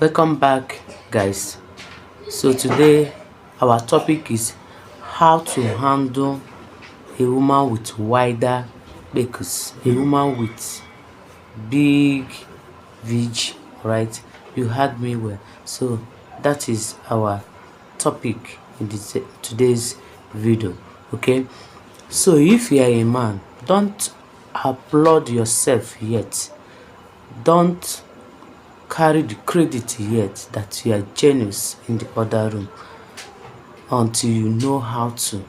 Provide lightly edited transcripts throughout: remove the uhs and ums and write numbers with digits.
Welcome back, guys. So today our topic is how to handle a woman with wider bakes, a woman with big veg, right? You heard me well. So that is our topic in today's video. Okay, so if you are a man, don't applaud yourself yet. Don't carry the credit yet that you are genius in the other room until you know how to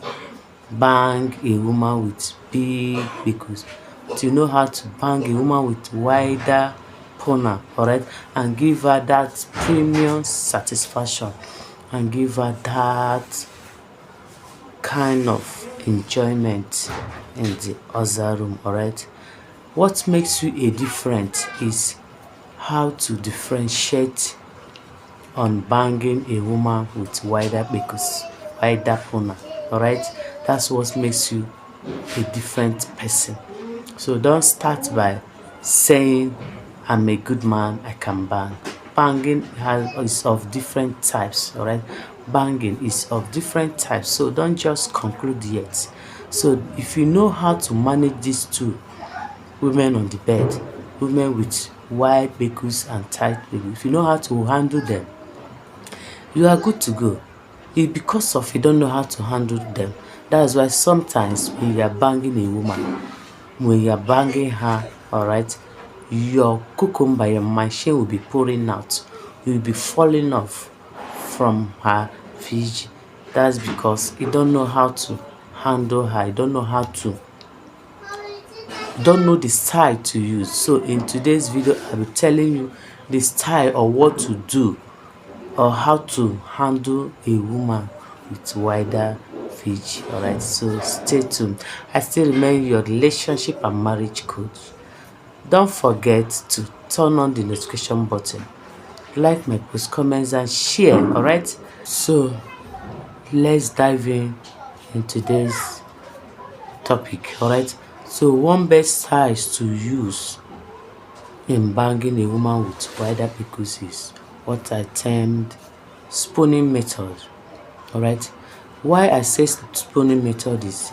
bang a woman with big pickles, until you know how to bang a woman with wider corner, alright, and give her that premium satisfaction and give her that kind of enjoyment in the other room, alright. What makes you a different is how to differentiate on banging a woman with wider pickles, wider corner, alright. That's what makes you a different person. So don't start by saying I'm a good man, I can bang. Banging is of different types, alright. Banging is of different types, so don't just conclude yet. So if you know how to manage these two women on the bed, women with wide pickles and tight pickles, if you know how to handle them, you are good to go. It's because of you don't know how to handle them. That's why sometimes when you are banging a woman, when you are banging her, alright, your cucumber, your machine will be pouring out. You will be falling off from her fridge. That's because you don't know how to handle her. You don't know how to, don't know the style to use. So in today's video, I'll be telling you the style or what to do or how to handle a woman with wider fridge. Alright, so stay tuned. I still remain your relationship and marriage coach. Don't forget to turn on the notification button, like my post, comments and share. Alright, so let's dive in today's topic. Alright, so one best size to use in banging a woman with wider pickles is what I termed spooning method. Alright, why I say spooning method is,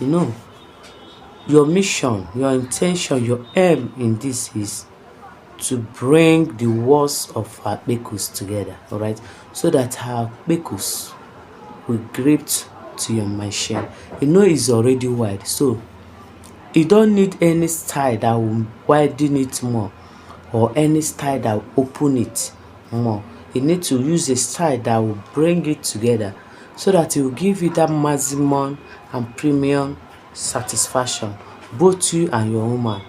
your mission, your intention, your aim in this is to bring the walls of her pickles together, alright, so that her pickles will grip to your machine. It's already wide, so you don't need any style that will widen it more or any style that will open it more. You need to use a style that will bring it together so that it will give you that maximum and premium satisfaction. Both you and your woman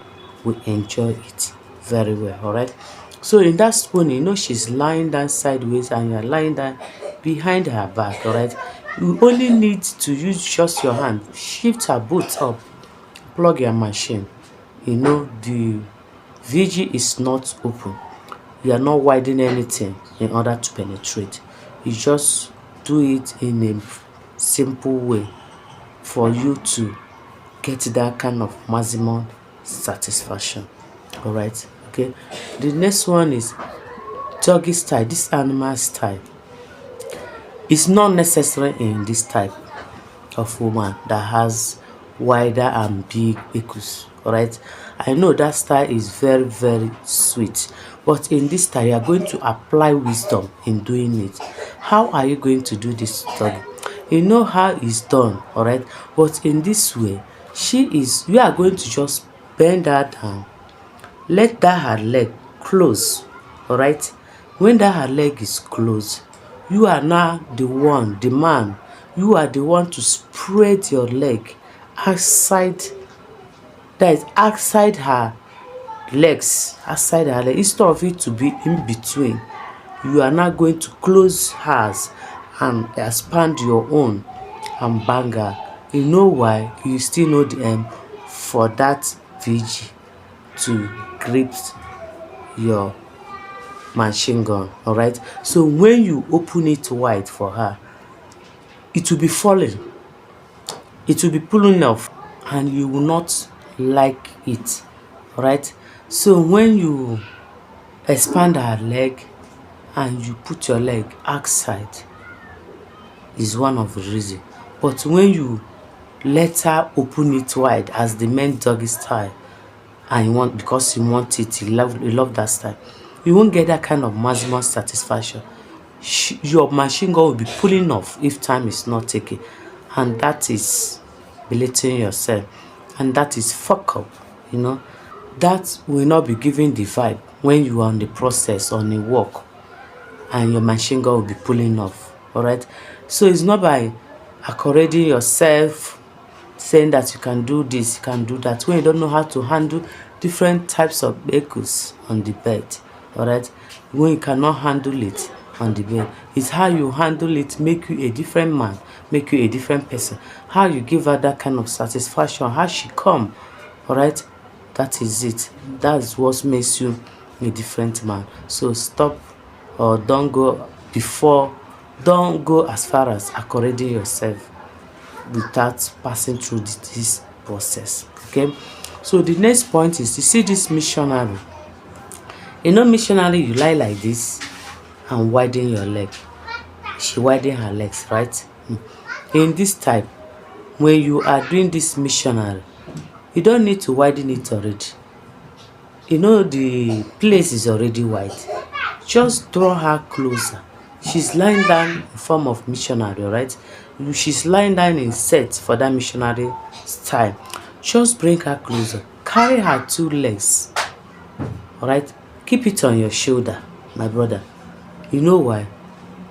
will enjoy it very well, alright. So in that spoon, she's lying down sideways and you're lying down behind her back, alright. You only need to use just your hand, shift her boot up, plug your machine. The VG is not open. You are not widening anything in order to penetrate. You just do it in a simple way for you to get that kind of maximum satisfaction. Alright, okay. The next one is doggy style. This animal style is not necessary in this type of woman that has wider and big pickles. Alright, I know that style is very, very sweet, but in this style you are going to apply wisdom in doing it. How are you going to do this doggy? You know how it's done, alright, but in this way you are going to just bend her down, let that her leg close, alright. When that her leg is closed, you are now the man, you are the one to spread your leg outside, that is outside her legs, instead of it to be in between. You are now going to close hers and expand your own and bang her. You know why? You still know the aim for that VG to grip your machine gun, alright. So when you open it wide for her, it will be falling, it will be pulling off, and you will not like it, alright. So when you expand her leg, and you put your leg outside is one of the reason. But when you let her open it wide as the men doggy style, and you want, because you want it, you love that style, you won't get that kind of maximum satisfaction. Your machine gun will be pulling off if time is not taken, and that is belittling yourself, and that is fuck up, you know. That will not be giving the vibe when you are on the process, on a walk, and your machine gun will be pulling off. All right, so it's not by accommodating yourself, saying that you can do this, you can do that, when you don't know how to handle different types of vehicles on the bed. All right, when you cannot handle it on the bed, it's how you handle it make you a different man, make you a different person. How you give her that kind of satisfaction, how she come. All right, that is it. That's what makes you a different man. So stop, or don't go as far as accommodating yourself without passing through this process. Okay, so the next point is, you see this missionary. You know, missionary, you lie like this and widen your leg. She widen her legs, right? In this type, when you are doing this missionary, you don't need to widen it already. You know, the place is already wide. Just draw her closer. She's lying down in form of missionary, right? She's lying down in set for that missionary style. Just bring her closer. Carry her two legs. Alright? Keep it on your shoulder, my brother. You know why?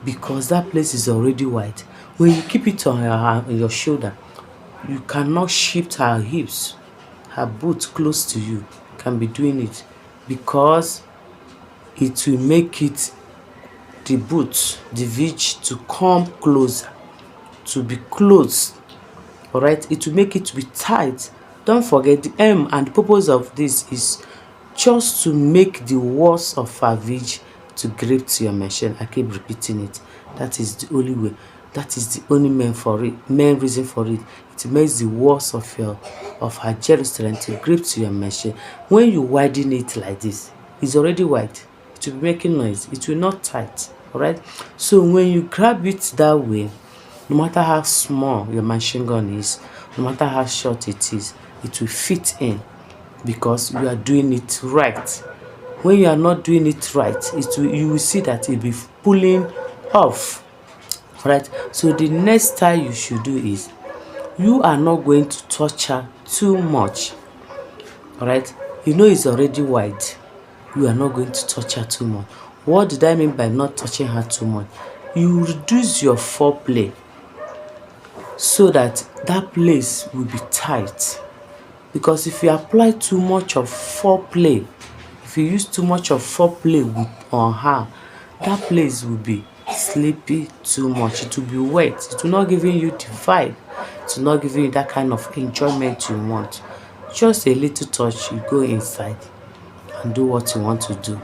Because that place is already wide. When you keep it on your shoulder, you cannot shift her hips. Her boot close to you can be doing it, because it will make it, the boot, the veg, to come closer, to be close. All right, it will make it to be tight. Don't forget, the aim and the purpose of this is just to make the walls of her veg to grip to your machine. I keep repeating it. That is the only way. That is the only main reason for it. It makes the walls of her Jerusalem to grip to your machine. When you widen it like this, it's already wide. It will be making noise. It will not tight. All right. So when you grab it that way, no matter how small your machine gun is, no matter how short it is, it will fit in, because you are doing it right. When you are not doing it right, you will see that it will be pulling off. Right? So the next style you should do is, you are not going to touch her too much. Alright, you know it's already wide. You are not going to touch her too much. What did I mean by not touching her too much? You reduce your foreplay so that that place will be tight. Because if you apply too much of foreplay, if you use too much of foreplay on her, that place will be sleepy too much. It will be wet. It will not giving you the vibe. It will not giving you that kind of enjoyment you want. Just a little touch, you go inside and do what you want to do.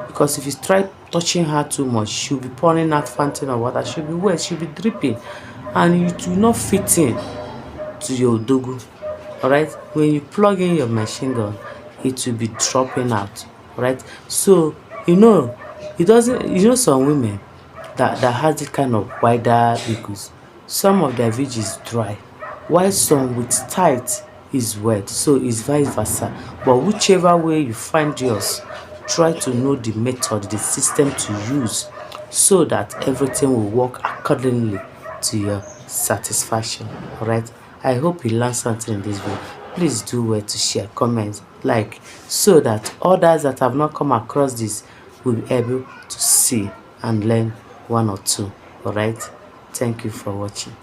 Because if you try touching her too much, she'll be pouring out fountain of water. She'll be wet. She'll be dripping, and it will not fit in to your dogu. Alright, when you plug in your machine gun, it will be dropping out. Alright, so you know, it doesn't, you know, some women that has this kind of wider vehicles, some of their veg is dry, while some with tight is wet. So it's vice versa. But whichever way you find yours, try to know the method, the system to use, so that everything will work accordingly to your satisfaction. All right, I hope you learned something in this video. Please do well to share, comment, like, so that others that have not come across this will be able to see and learn one or two. All right, thank you for watching.